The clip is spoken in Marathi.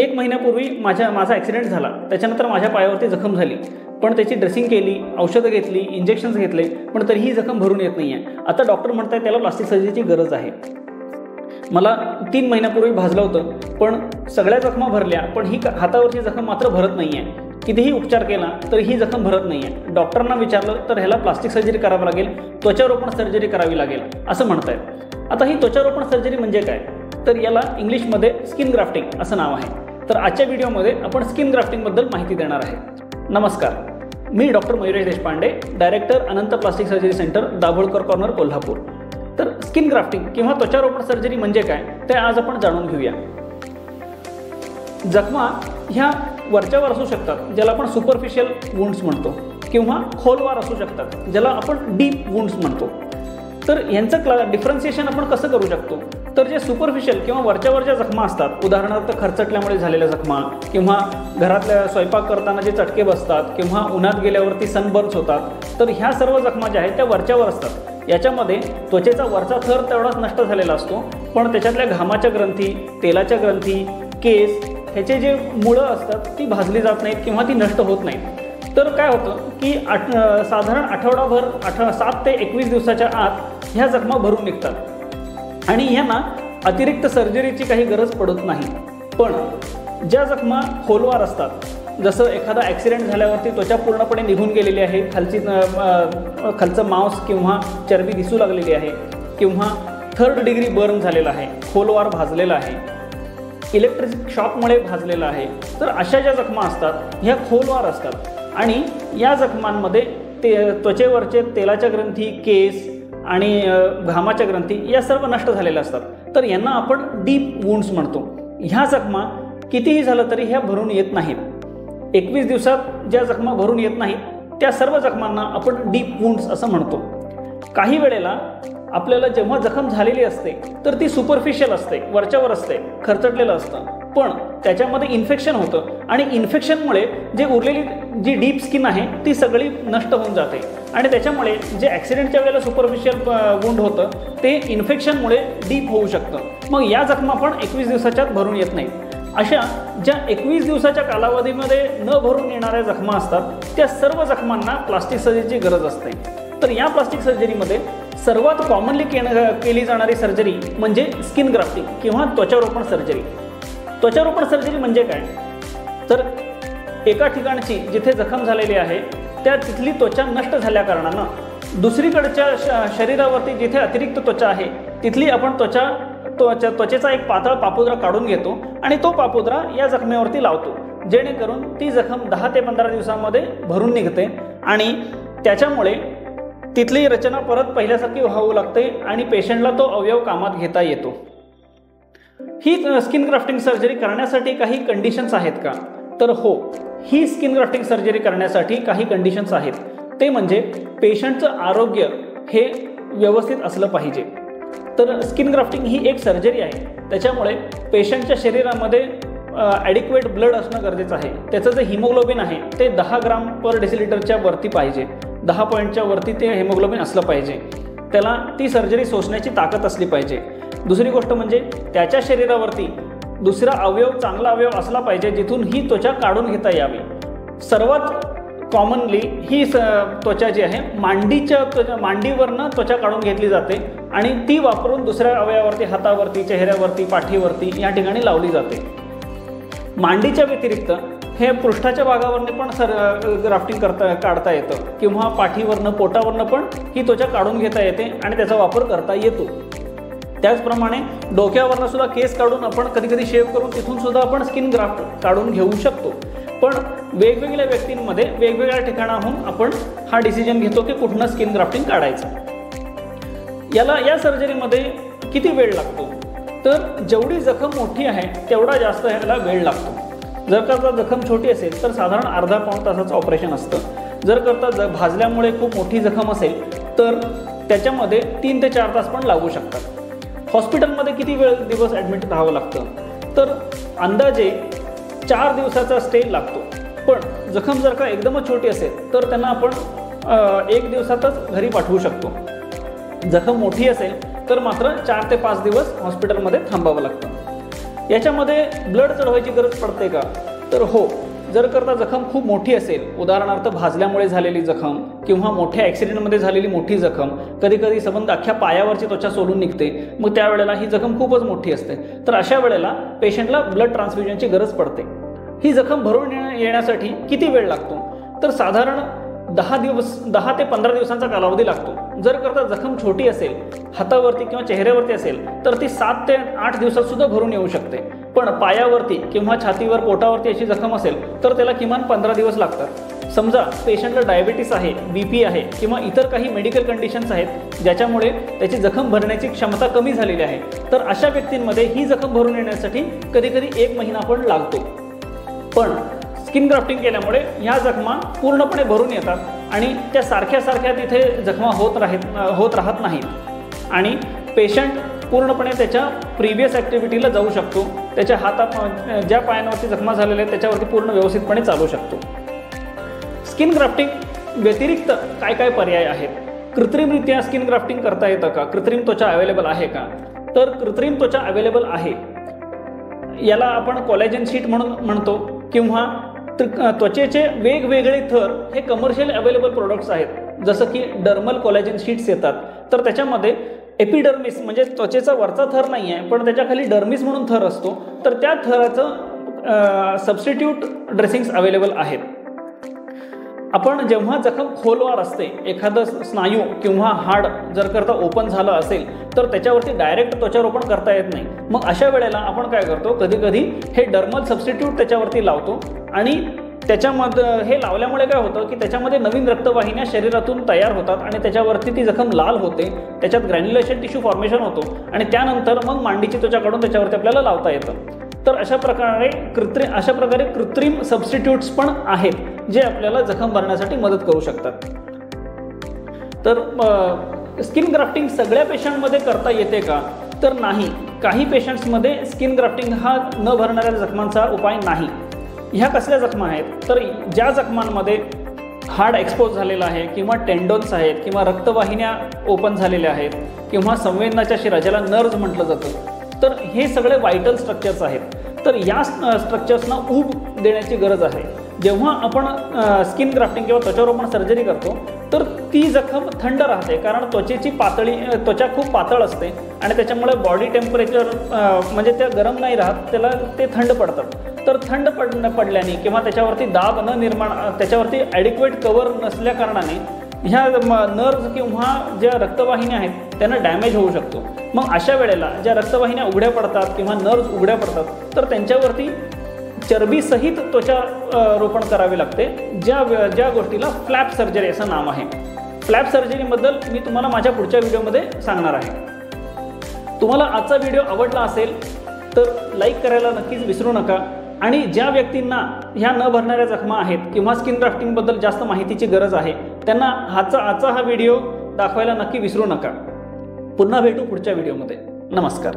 1 महिन्यापूर्वी माझा ॲक्सिडेंट झाला, त्याच्यानंतर माझ्या पायावरती जखम झाली, पण त्याची ड्रेसिंग केली, औषधं घेतली, इंजेक्शन्स घेतले, पण तरीही जखम भरून येत नाही आहे. आता डॉक्टर म्हणत आहेत त्याला प्लास्टिक सर्जरीची गरज आहे. मला 3 महिन्यापूर्वी भाजलं होतं, पण सगळ्या जखमा भरल्या, पण ही हातावरची जखम मात्र भरत नाही आहे. कितीही उपचार केला तरी ही जखम भरत नाही आहे. डॉक्टरांना विचारलं तर ह्याला प्लास्टिक सर्जरी करावी लागेल, त्वचारोपण सर्जरी करावी लागेल असं म्हणत आहेत. आता ही त्वचारोपण सर्जरी म्हणजे काय, तर याला इंग्लिशमध्ये स्किन ग्राफ्टिंग असं नाव आहे. तर आजच्या व्हिडिओमध्ये आपण स्किन ग्राफ्टिंगबद्दल माहिती देणार आहे. नमस्कार, मी doctor Mayuresh Deshpande, director Anant plastic surgery centre, Dabholkar corner, Kolhapur. तर स्किन ग्राफ्टिंग किंवा त्वचारोपण सर्जरी म्हणजे काय ते आज आपण जाणून घेऊया. जखमा ह्या वरच्यावर असू शकतात, ज्याला आपण सुपरफिशियल वुंड्स म्हणतो, किंवा खोलवर असू शकतात, ज्याला आपण डीप वुंड्स म्हणतो. तर यांचं डिफरन्सिएशन आपण कसं करू शकतो, तर जे सुपरफिशियल किंवा वरच्या जखमा असतात, उदाहरणार्थ खरचटल्यामुळे झालेल्या जखमा, किंवा घरातल्या स्वयंपाक करताना जे चटके बसतात, किंवा उन्हात गेल्यावरती सनबर्न्स होतात, तर ह्या सर्व जखमा ज्या आहेत त्या वरच्यावर असतात. याच्यामध्ये त्वचेचा वरचा थर तेवढाच नष्ट झालेला असतो, पण त्याच्यातल्या घामाच्या ग्रंथी, तेलाच्या ग्रंथी, केस ह्याचे जे मुळं असतात ती भाजली जात नाहीत किंवा ती नष्ट होत नाहीत. तर काय होतं की साधारण आठवडाभर 7 ते 21 दिवसाच्या आत ह्या जखमा भरून निघतात आणि ह्यांना अतिरिक्त सर्जरीची काही गरज पडत नाही. पण ज्या जखमा खोलवर असतात, जसं एखादा ॲक्सिडेंट झाल्यावरती त्वचा पूर्णपणे निघून गेलेली आहे, खालचं मांस किंवा चरबी दिसू लागलेली आहे, किंवा 3rd डिग्री बर्न झालेला आहे, खोलवर भाजलेला आहे, इलेक्ट्रिक शॉकमुळे भाजलेला आहे, तर अशा ज्या जखमा असतात ह्या खोलवर असतात आणि या जखमांमध्ये त्वचेवरचे तेलाच्या ग्रंथी, केस आणि घामाच्या ग्रंथी या सर्व नष्ट झालेल्या असतात. तर यांना आपण डीप वुंड्स म्हणतो. ह्या जखमा कितीही झालं तरी ह्या भरून येत नाहीत. 21 दिवसात ज्या जखमा भरून येत नाहीत त्या सर्व जखमांना आपण डीप वुंड्स असं म्हणतो. काही वेळेला आपल्याला जेव्हा जखम झालेली असते तर ती सुपरफिशियल असते, वरच्यावर असते, खरचटलेलं असतं, पण त्याच्यामध्ये इन्फेक्शन होतं आणि इन्फेक्शनमुळे जे उरलेली जी डीप स्किन आहे ती सगळी नष्ट होऊन जाते आणि त्याच्यामुळे जे ॲक्सिडेंटच्या वेळेला सुपरफिशियल वुंड होतं ते इन्फेक्शनमुळे डीप होऊ शकतं. मग या जखमा पण 21 दिवसाच्यात भरून येत नाहीत. अशा ज्या 21 दिवसाच्या कालावधीमध्ये न भरून येणाऱ्या जखमा असतात त्या सर्व जखमांना प्लास्टिक सर्जरीची गरज असते. तर या प्लास्टिक सर्जरीमध्ये सर्वात कॉमनली केली जाणारी सर्जरी म्हणजे स्किन ग्राफ्टिंग किंवा त्वचारोपण सर्जरी. त्वचारोपण सर्जरी म्हणजे काय, तर एका ठिकाणची जिथे जखम झालेली आहे त्या तिथली त्वचा नष्ट झाल्या कारणानं दुसरीकडच्या शरीरावरती जिथे अतिरिक्त त्वचा आहे तिथली आपण त्वचेचा एक पातळ पापुद्रा काढून घेतो आणि तो पापुद्रा या जखमेवरती लावतो, जेणेकरून ती जखम 10 ते 15 दिवसांमध्ये भरून निघते आणि त्याच्यामुळे तिथली रचना परत पहिल्यासारखी व्हावू लागते आणि पेशंटला तो अवयव कामात घेता येतो. ही स्किन ग्राफ्टिंग सर्जरी करण्यासाठी काही कंडिशन्स आहेत का, तर हो, ही स्किन ग्राफ्टिंग सर्जरी करण्यासाठी काही कंडिशन्स आहेत. ते म्हणजे पेशंटचं आरोग्य हे व्यवस्थित असलं पाहिजे. तर स्किन ग्राफ्टिंग ही एक सर्जरी आहे, त्याच्यामुळे पेशंटच्या शरीरामध्ये ॲडिक्वेट ब्लड असणं गरजेचं आहे. त्याचं जे हिमोग्लोबिन आहे ते 10 ग्राम पर डेसिलिटरच्या वरती पाहिजे, 10 पॉईंटच्या वरती ते हिमोग्लोबिन असलं पाहिजे. त्याला ती सर्जरी सोसण्याची ताकद असली पाहिजे. दुसरी गोष्ट म्हणजे त्याच्या शरीरावरती दुसरा अवयव, चांगला अवयव असला पाहिजे जिथून ही त्वचा काढून घेता यावी. सर्वात कॉमनली ही त्वचा जी आहे मांडीवरनं त्वचा काढून घेतली जाते आणि ती वापरून दुसऱ्या अवयवावरती, हातावरती, चेहऱ्यावरती, पाठीवरती या ठिकाणी लावली जाते. मांडीच्या व्यतिरिक्त हे पृष्ठाच्या भागावरनं पण ग्राफ्टिंग काढता येतं किंवा पाठीवरनं, पोटावरनं पण ही त्वचा काढून घेता येते आणि त्याचा वापर करता येतो. त्याचप्रमाणे डोक्यावरनं सुद्धा केस काढून आपण कधी शेव करून तिथून सुद्धा आपण स्किन ग्राफ्ट काढून घेऊ शकतो. पण वेगवेगळ्या व्यक्तींमध्ये वेगवेगळ्या ठिकाणाहून आपण हा डिसिजन घेतो की कुठनं स्किन ग्राफ्टिंग काढायचं. या सर्जरीमध्ये किती वेळ लागतो, तर जेवढी जखम मोठी आहे तेवढा जास्त ह्याला वेळ लागतो. जर का जखम छोटी असेल तर साधारण अर्धा पाऊण तासाचं ऑपरेशन असतं. जर भाजल्यामुळे खूप मोठी जखम असेल तर त्याच्यामध्ये 3 ते 4 तास पण लागू शकतात. हॉस्पिटलमध्ये किती दिवस ॲडमिट राहावं लागतं, तर अंदाजे 4 दिवसाचा स्टे लागतो. पण जखम जर का एकदमच छोटी असेल तर त्यांना आपण 1 दिवसातच घरी पाठवू शकतो. जखम मोठी असेल तर मात्र 4 ते 5 दिवस हॉस्पिटलमध्ये थांबावं लागतं. याच्यामध्ये ब्लड चढवायची गरज पडते का? तर हो. जर करता जखम खूप मोठी असेल, उदाहरणार्थ भाजल्यामुळे झालेली जखम किंवा मोठ्या ॲक्सिडेंटमध्ये झालेली मोठी जखम, कधी कधी संबंध अख्ख्या पायावरची त्वचा सोलून निघते, मग त्यावेळेला ही जखम खूपच मोठी असते, तर अशा वेळेला पेशंटला ब्लड ट्रान्सफ्युजनची गरज पडते. ही जखम भरून येण्यासाठी किती वेळ लागतो? तर साधारण 10 ते 15 दिवसांचा कालावधी लागतो. जर करता जखम छोटी असेल, हातावरती किंवा चेहऱ्यावरती असेल, तर ती 7 ते 8 दिवसात सुद्धा भरून येऊ शकते. पण पायावरती किंवा छातीवर, पोटावरती अशी जखम असेल तर त्याला किमान 15 दिवस लागतात. समजा पेशंटला डायबिटीस आहे, BP आहे किंवा इतर काही मेडिकल कंडिशन्स आहेत ज्याच्यामुळे त्याची जखम भरण्याची क्षमता कमी झालेली आहे, तर अशा व्यक्तींमध्ये ही जखम भरून येण्यासाठी कधीकधी 1 महिना पण लागतो. पण स्किन ग्राफ्टिंग केल्यामुळे ह्या जखमा पूर्णपणे भरून येतात आणि त्या सारख्या तिथे जखमा होत राहत नाहीत आणि पेशंट पूर्णपणे त्याच्या प्रिव्हियस ॲक्टिव्हिटीला जाऊ शकतो. त्याच्या हातात ज्या पायांवरती जखमा झालेल्या आहेत त्याच्यावरती पूर्ण व्यवस्थितपणे चालू शकतो. स्किन ग्राफ्टिंग व्यतिरिक्त काय काय पर्याय आहेत? कृत्रिमरित्या स्किन ग्राफ्टिंग करता येतं का? कृत्रिम त्वचा अवेलेबल आहे का? तर कृत्रिम त्वचा अवेलेबल आहे. याला आपण कोलॅजन शीट म्हणून म्हणतो किंवा त्वचेचे वेगवेगळे थर हे कमर्शियल अवेलेबल प्रोडक्ट्स आहेत. जसं की डर्मल कोलॅजन शीट्स येतात, तर त्याच्यामध्ये एपिडर्मिस म्हणजे त्वचेचा वरचा थर नाही आहे पण त्याच्याखाली डर्मिस म्हणून थर असतो, तर त्या थराचं सबस्टिट्यूट ड्रेसिंग्स अवेलेबल आहेत. आपण जेव्हा जखम खोलवर असते, एखादं स्नायू किंवा हाड जर करता ओपन झालं असेल तर त्याच्यावरती डायरेक्ट त्वचारोपण करता येत नाही. मग अशा वेळेला आपण काय करतो, कधी हे डर्मल सबस्टिट्यूट त्याच्यावरती लावतो आणि त्याच्यामध्ये हे लावल्यामुळे काय होतं की त्याच्यामध्ये नवीन रक्तवाहिन्या शरीरातून तयार होतात आणि त्याच्यावरती ती जखम लाल होते, त्याच्यात ग्रॅन्युलेशन टिश्यू फॉर्मेशन होतो आणि त्यानंतर मग मांडीची त्वचा काढून त्याच्यावरती आपल्याला लावता येतं. तर अशा प्रकारे कृत्रिम सबस्टिट्यूट्स पण आहेत जे आपल्याला जखम भरण्यासाठी मदत करू शकतात. तर स्किन ग्राफ्टिंग सगळ्या पेशंटमध्ये करता येते का? तर नाही. काही पेशंट्समध्ये स्किन ग्राफ्टिंग हा न भरणाऱ्या जखमांचा उपाय नाही. ह्या कसल्या जखमा आहेत? तर ज्या जखमांमध्ये हाड एक्सपोज झालेला आहे किंवा टेंडोन्स आहेत किंवा रक्तवाहिन्या ओपन झालेल्या आहेत किंवा संवेदनाच्या शिरा ज्याला नर्व्ज म्हटलं जातं, तर हे सगळे व्हायटल स्ट्रक्चर्स आहेत. तर या स्ट्रक्चर्सना ऊब देण्याची गरज आहे. जेव्हा आपण स्किन ग्राफ्टिंग किंवा त्वचारोपण सर्जरी करतो तर ती जखम थंड राहते, कारण त्वचा खूप पातळ असते आणि त्याच्यामुळे बॉडी टेम्परेचर म्हणजे त्या गरम नाही राहत, त्याला ते थंड पडतात. तर थंड पडल्याने किंवा त्याच्यावरती दाब न निर्माण, त्याच्यावरती ॲडिक्वेट कवर नसल्या कारणाने ह्या नर्व्ज किंवा ज्या रक्तवाहिन्या आहेत त्यांना डॅमेज होऊ शकतो. मग अशा वेळेला ज्या रक्तवाहिन्या उघड्या पडतात किंवा नर्व्ज उघड्या पडतात तर त्यांच्यावरती चरबीसहित त्वचारोपण करावे लागते, ज्या गोष्टीला फ्लॅप सर्जरी असं नाव आहे. फ्लॅप सर्जरीबद्दल मी तुम्हाला माझ्या पुढच्या व्हिडिओमध्ये सांगणार आहे. तुम्हाला आजचा व्हिडिओ आवडला असेल तर लाईक करायला नक्कीच विसरू नका आणि ज्या व्यक्तींना ह्या न भरणाऱ्या जखमा आहेत किंवा स्किन ग्राफ्टिंगबद्दल जास्त माहितीची गरज आहे त्यांना आजचा हा व्हिडिओ दाखवायला नक्की विसरू नका. पुन्हा भेटू पुढच्या व्हिडिओमध्ये. नमस्कार.